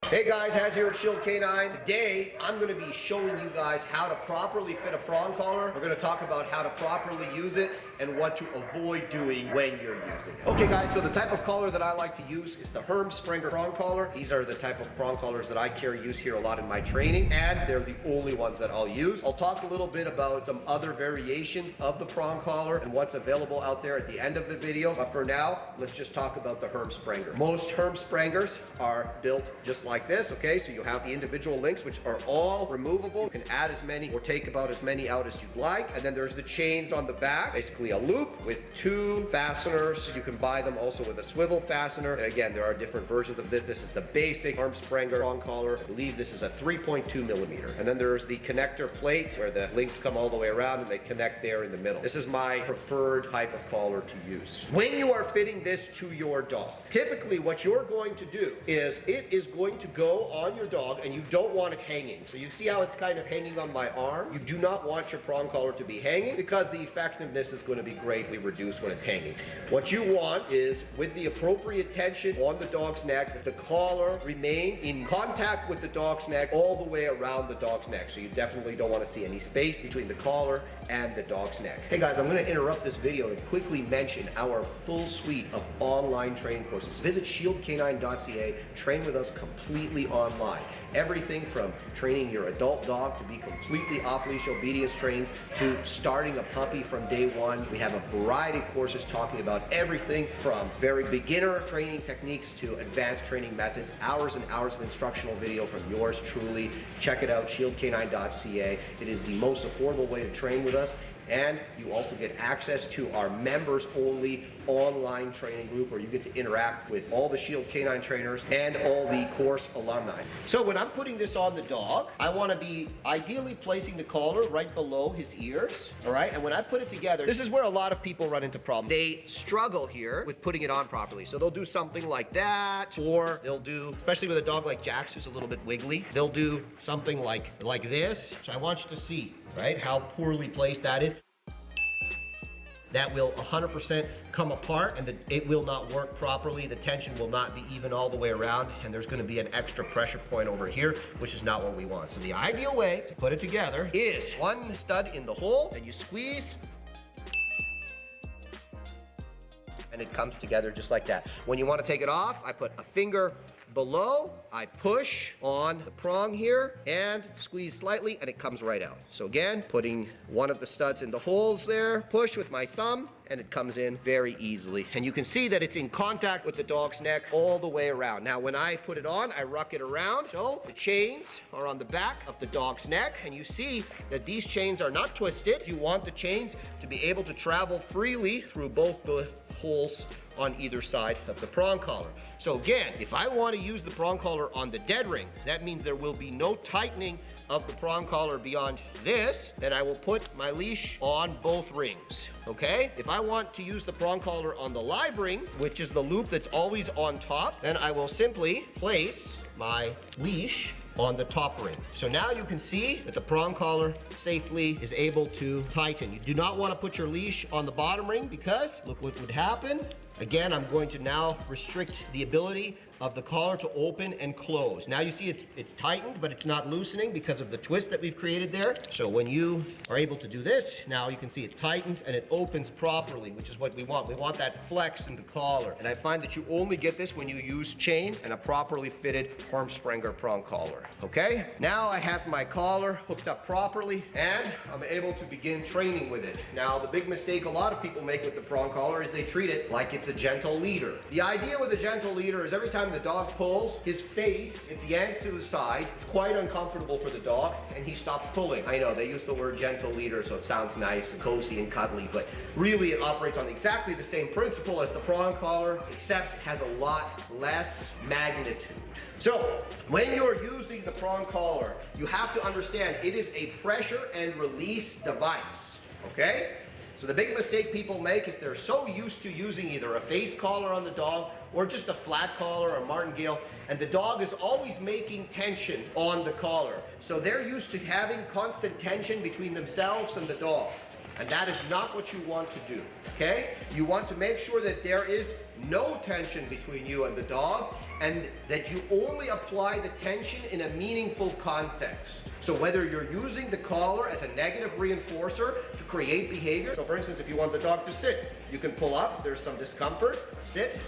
Hey guys, Haz here at Shield Canine. Today, I'm going to be showing you guys how to properly fit a prong collar. We're going to talk about how to properly use it and what to avoid doing when you're using it. Okay guys, so the type of collar that I like to use is the Sprenger prong collar. These are the type of prong collars that I use here a lot in my training, and they're the only ones that I'll use. I'll talk a little bit about some other variations of the prong collar and what's available out there at the end of the video. But for now, let's just talk about the Sprenger. Most Sprengers are built just like this, okay? So you have the individual links, which are all removable. You can add as many or take about as many out as you'd like. And then there's the chains on the back, basically a loop with two fasteners. You can buy them also with a swivel fastener. And again, there are different versions of this. This is the basic Sprenger prong collar. I believe this is a 3.2 millimeter. And then there's the connector plate where the links come all the way around and they connect there in the middle. This is my preferred type of collar to use. When you are fitting this to your dog, typically what you're going to do is it is going to go on your dog, and you don't want it hanging. So you see how it's kind of hanging on my arm? You do not want your prong collar to be hanging because the effectiveness is going to be greatly reduced when it's hanging. What you want is, with the appropriate tension on the dog's neck, that the collar remains in contact with the dog's neck all the way around the dog's neck. So you definitely don't want to see any space between the collar and the dog's neck. Hey guys, I'm going to interrupt this video to quickly mention our full suite of online training courses. Visit shieldcanine.ca, train with us completely online. Everything from training your adult dog to be completely off-leash obedience trained to starting a puppy from day one. We have a variety of courses talking about everything from very beginner training techniques to advanced training methods, hours and hours of instructional video from yours truly. Check it out, shieldcanine.ca. It is the most affordable way to train with us. And you also get access to our members only online training group where you get to interact with all the Shield Canine trainers and all the course alumni. So when I'm putting this on the dog, I want to be ideally placing the collar right below his ears, all right? And when I put it together, this is where a lot of people run into problems. They struggle here with putting it on properly. So they'll do something like that, or they'll do, especially with a dog like Jax who's a little bit wiggly, they'll do something like this. So I want you to see, right, how poorly placed that is. That will 100% come apart, and it will not work properly. The tension will not be even all the way around, and there's going to be an extra pressure point over here, which is not what we want. So the ideal way to put it together is one stud in the hole, and you squeeze, and it comes together just like that. When you want to take it off, I put a finger below, I push on the prong here and squeeze slightly, and it comes right out. So again, putting one of the studs in the holes there, push with my thumb, and it comes in very easily. And you can see that it's in contact with the dog's neck all the way around. Now when I put it on, I ruck it around. So the chains are on the back of the dog's neck, and you see that these chains are not twisted. You want the chains to be able to travel freely through both the holes on either side of the prong collar. So again, if I want to use the prong collar on the dead ring, that means there will be no tightening of the prong collar beyond this. Then I will put my leash on both rings, okay? If I want to use the prong collar on the live ring, which is the loop that's always on top, then I will simply place my leash on the top ring. So now you can see that the prong collar safely is able to tighten. You do not want to put your leash on the bottom ring because look what would happen. Again, I'm going to now restrict the ability of the collar to open and close. Now you see it's tightened, but it's not loosening because of the twist that we've created there. So when you are able to do this, now you can see it tightens and it opens properly, which is what we want. We want that flex in the collar. And I find that you only get this when you use chains and a properly fitted Sprenger prong collar, okay? Now I have my collar hooked up properly and I'm able to begin training with it. Now the big mistake a lot of people make with the prong collar is they treat it like it's a gentle leader. The idea with a gentle leader is every time the dog pulls, his face gets yanked to the side. It's quite uncomfortable for the dog, and he stops pulling. I know, they use the word gentle leader, so it sounds nice and cozy and cuddly, but really it operates on exactly the same principle as the prong collar, except has a lot less magnitude. So, when you're using the prong collar, you have to understand it is a pressure and release device, okay? So the big mistake people make is they're so used to using either a face collar on the dog or just a flat collar or martingale, and the dog is always making tension on the collar. So they're used to having constant tension between themselves and the dog. And that is not what you want to do, okay? You want to make sure that there is no tension between you and the dog, and that you only apply the tension in a meaningful context. So whether you're using the collar as a negative reinforcer to create behavior, so for instance, if you want the dog to sit, you can pull up, there's some discomfort, sit,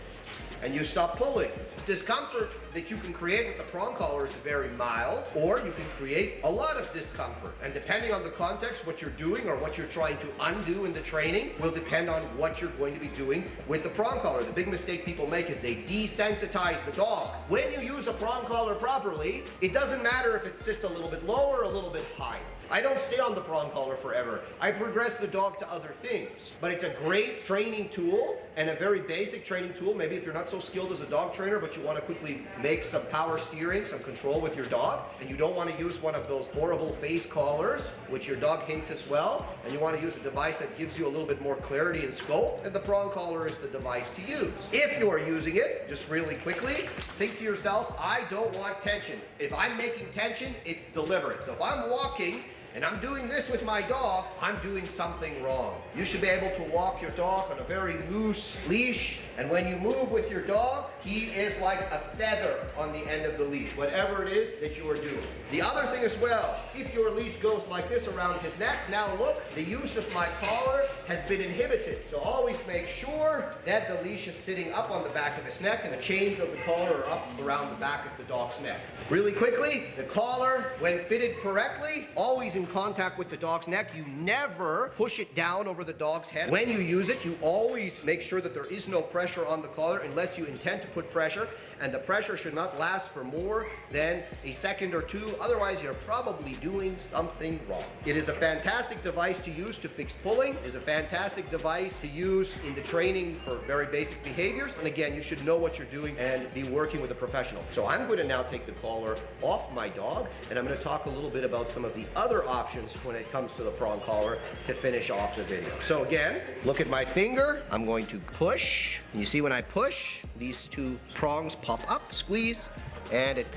and you stop pulling. The discomfort that you can create with the prong collar is very mild, or you can create a lot of discomfort. And depending on the context, what you're doing or what you're trying to undo in the training will depend on what you're going to be doing with the prong collar. The big mistake people make is they desensitize the dog. When you use a prong collar properly, it doesn't matter if it sits a little bit lower or a little bit higher. I don't stay on the prong collar forever. I progress the dog to other things. But it's a great training tool and a very basic training tool. Maybe if you're not so skilled as a dog trainer, but you want to quickly make some power steering, some control with your dog, and you don't want to use one of those horrible face collars, which your dog hates as well, and you want to use a device that gives you a little bit more clarity and scope, then the prong collar is the device to use. If you are using it, just really quickly, think to yourself, I don't want tension. If I'm making tension, it's deliberate. So if I'm walking, and I'm doing this with my dog, I'm doing something wrong. You should be able to walk your dog on a very loose leash, and when you move with your dog, he is like a feather on the end of the leash, whatever it is that you are doing. The other thing as well, if your leash goes like this around his neck, now look, the use of my collar has been inhibited. So always make sure that the leash is sitting up on the back of his neck and the chains of the collar are up around the back of the dog's neck. Really quickly, the collar, when fitted correctly, always in contact with the dog's neck. You never push it down over the dog's head. When you use it, you always make sure that there is no pressure on the collar unless you intend to put pressure, and the pressure should not last for more than a second or two. Otherwise, you're probably doing something wrong. It is a fantastic device to use to fix pulling. It is a fantastic device to use in the training for very basic behaviors. And again, you should know what you're doing and be working with a professional. So I'm going to now take the collar off my dog, and I'm going to talk a little bit about some of the other options when it comes to the prong collar to finish off the video. So again, look at my finger. I'm going to push. And you see when I push, these two prongs pop up, squeeze, and it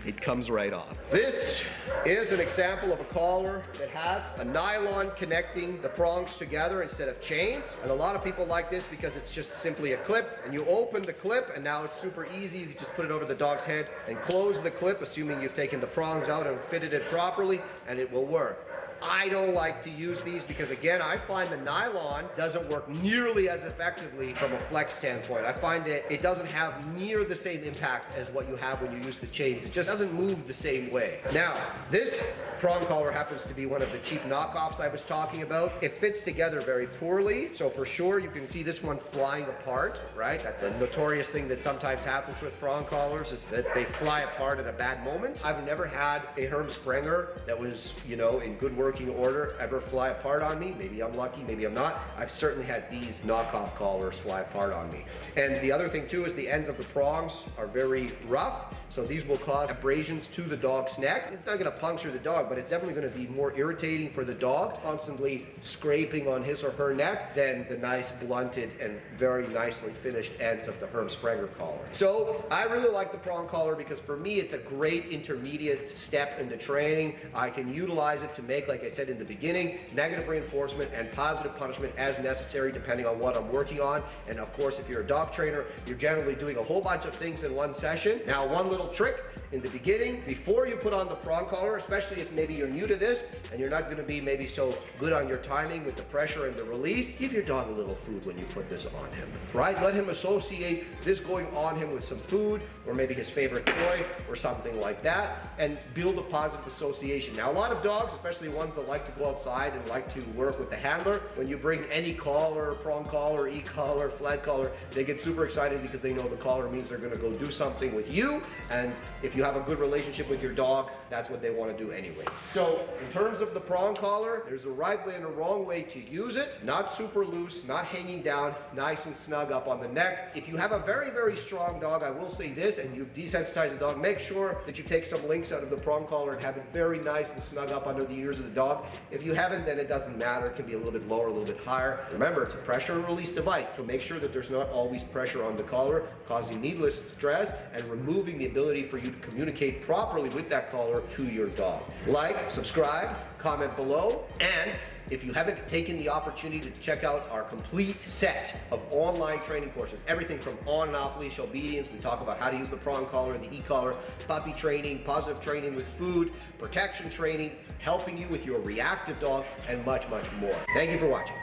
it comes right off. This is an example of a collar that has a nylon connecting the prongs together instead of chains. And a lot of people like this because it's just simply a clip, and you open the clip and now it's super easy. You just put it over the dog's head and close the clip, assuming you've taken the prongs out and fitted it properly, and it will work. I don't like to use these because, again, I find the nylon doesn't work nearly as effectively from a flex standpoint. I find that it doesn't have near the same impact as what you have when you use the chains. It just doesn't move the same way. Now, this prong collar happens to be one of the cheap knockoffs I was talking about. It fits together very poorly, so for sure you can see this one flying apart, right? That's a notorious thing that sometimes happens with prong collars, is that they fly apart at a bad moment. I've never had a Herm Sprenger that was, you know, in good working order ever fly apart on me. Maybe I'm lucky, maybe I'm not. I've certainly had these knockoff collars fly apart on me. And the other thing too is the ends of the prongs are very rough, so these will cause abrasions to the dog's neck. It's not going to puncture the dog, but it's definitely going to be more irritating for the dog, constantly scraping on his or her neck, than the nice blunted and very nicely finished ends of the Herm Sprenger collar. So I really like the prong collar because for me it's a great intermediate step in the training. I can utilize it to make, like I said in the beginning, negative reinforcement and positive punishment as necessary depending on what I'm working on. And of course, if you're a dog trainer, you're generally doing a whole bunch of things in one session. Now, one little trick in the beginning, before you put on the prong collar, especially if maybe you're new to this and you're not going to be maybe so good on your timing with the pressure and the release, give your dog a little food when you put this on him, right? Let him associate this going on him with some food, or maybe his favorite toy or something like that, and build a positive association. Now, a lot of dogs, especially ones that like to go outside and like to work with the handler, when you bring any collar, prong collar, e-collar, flat collar, they get super excited because they know the collar means they're going to go do something with you, and if you have a good relationship with your dog, that's what they want to do anyway. So in terms of the prong collar, there's a right way and a wrong way to use it. Not super loose, not hanging down, nice and snug up on the neck. If you have a very, very strong dog, I will say this, and you've desensitized the dog, make sure that you take some links out of the prong collar and have it very nice and snug up under the ears of the dog. If you haven't, then it doesn't matter. It can be a little bit lower, a little bit higher. Remember, it's a pressure and release device, so make sure that there's not always pressure on the collar, causing needless stress and removing the ability for you to communicate properly with that collar to your dog. Like, subscribe, comment below, and if you haven't taken the opportunity to check out our complete set of online training courses, everything from on and off leash obedience, we talk about how to use the prong collar and the e-collar, puppy training, positive training with food, protection training, helping you with your reactive dog, and much, much more. Thank you for watching.